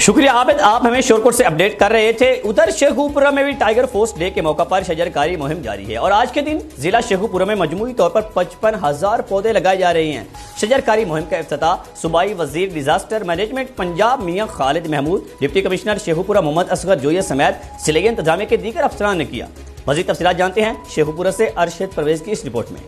शुक्रिया आबिद, आप हमें शोरकोट से अपडेट कर रहे थे। उधर शेखुपुरा में भी टाइगर फोर्स डे के मौका पर शजरकारी मुहिम जारी है और आज के दिन जिला शेखुपुरा में मजमूई तौर पर 55,000 पौधे लगाए जा रहे हैं। शजरकारी मुहिम का इफ्तिताह सूबाई वजीर डिजास्टर मैनेजमेंट पंजाब मियां खालिद महमूद, डिप्टी कमिश्नर शेखुपुरा मोहम्मद असगर जोया समेत सिले इंतजामिया के दीगर अफसरान ने किया। मजीद तफसीलात जानते हैं शेखुपुरा से अरशद परवेज की इस रिपोर्ट में।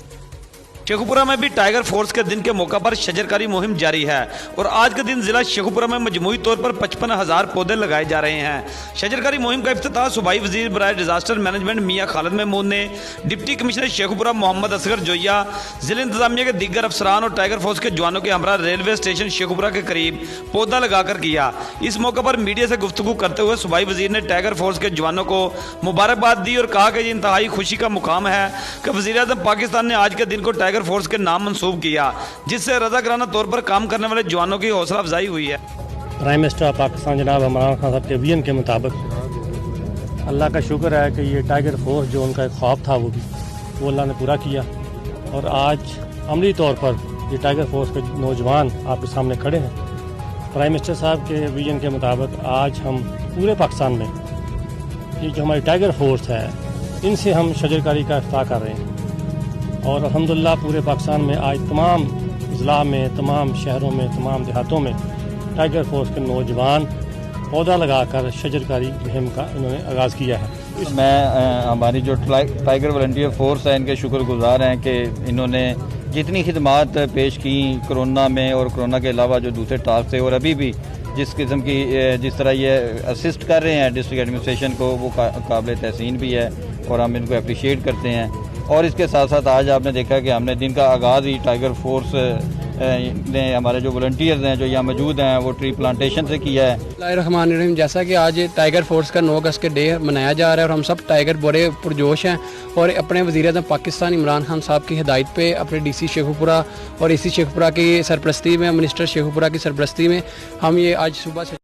शेखुपुरा में भी टाइगर फोर्स के दिन के मौका पर शजरकारी मुहिम जारी है और आज के दिन जिला शेखुपुरा में मजमूई तौर पर 55,000 पौधे लगाए जा रहे हैं। शजरकारी मुहिम का इफ्तिताह सूबाई वजीर बराए डिजास्टर मैनेजमेंट मियां खालिद महमूद ने डिप्टी कमिश्नर शेखुपुरा मोहम्मद असगर जोया, जिले इंतजामिया के दीगर अफसरान और टाइगर फोर्स के जवानों के हमरा रेलवे स्टेशन शेखुपुरा के करीब पौधा लगाकर किया। इस मौके पर मीडिया से गुफ्तगू करते हुए सूबाई वजीर ने टाइगर फोर्स के जवानों को मुबारकबाद दी और कहा कि ये इंतहाई खुशी का मुकाम है कि वज़ीर-ए-आज़म पाकिस्तान ने आज के दिन को टाइगर फोर्स के नाम मंसूब किया, जिससे रज़ाकाराना तौर पर काम करने वाले जवानों की हौसला अफजाई हुई है। प्राइम मिनिस्टर ऑफ पाकिस्तान जनाब इमरान खान साहब के विजन के मुताबिक अल्लाह का शुक्र है कि ये टाइगर फोर्स जो उनका एक ख्वाब था वो अल्लाह ने पूरा किया और आज अमली तौर पर ये टाइगर फोर्स के नौजवान आपके सामने खड़े हैं। प्राइम मिनिस्टर साहब के विजन के मुताबिक आज हम पूरे पाकिस्तान में ये जो हमारी टाइगर फोर्स है इनसे हम शजरकारी का इफ्तिताह कर रहे हैं और अल्हम्दुलिल्लाह पूरे पाकिस्तान में आज तमाम ज़िला में, तमाम शहरों में, तमाम देहातों में टाइगर फोर्स के नौजवान पौधा लगाकर शजरकारी मुहिम का इन्होंने आगाज़ किया है। मैं हमारी जो टाइगर वॉलंटियर फोर्स है इनके शुक्रगुजार हैं कि इन्होंने जितनी खिदमात पेश की कोरोना में और कोरोना के अलावा जो दूसरे टास्क थे और अभी भी जिस किस्म की जिस तरह ये असिस्ट कर रहे हैं डिस्ट्रिक्ट एडमिनिस्ट्रेशन को वो काबिल तहसीन भी है और हम इनको अप्रिशिएट करते हैं। और इसके साथ साथ आज आपने देखा कि हमने दिन का आगाज़ ही टाइगर फोर्स ने हमारे जो वॉलंटियर्स हैं जो यहाँ मौजूद हैं वो ट्री प्लांटेशन से किया है। बिस्मिल्लाहिर्रहमानिर्रहीम। जैसा कि आज टाइगर फोर्स का 9 अगस्त के डे मनाया जा रहा है और हम सब टाइगर बड़े पुरजोश हैं और अपने वज़ीर-ए-आज़म पाकिस्तान इमरान खान साहब की हिदायत पे अपने डीसी शेखुपुरा और एसी शेखुपुरा की सरपरस्ती में, मिनिस्टर शेखुपुरा की सरपरस्ती में हम ये आज सुबह से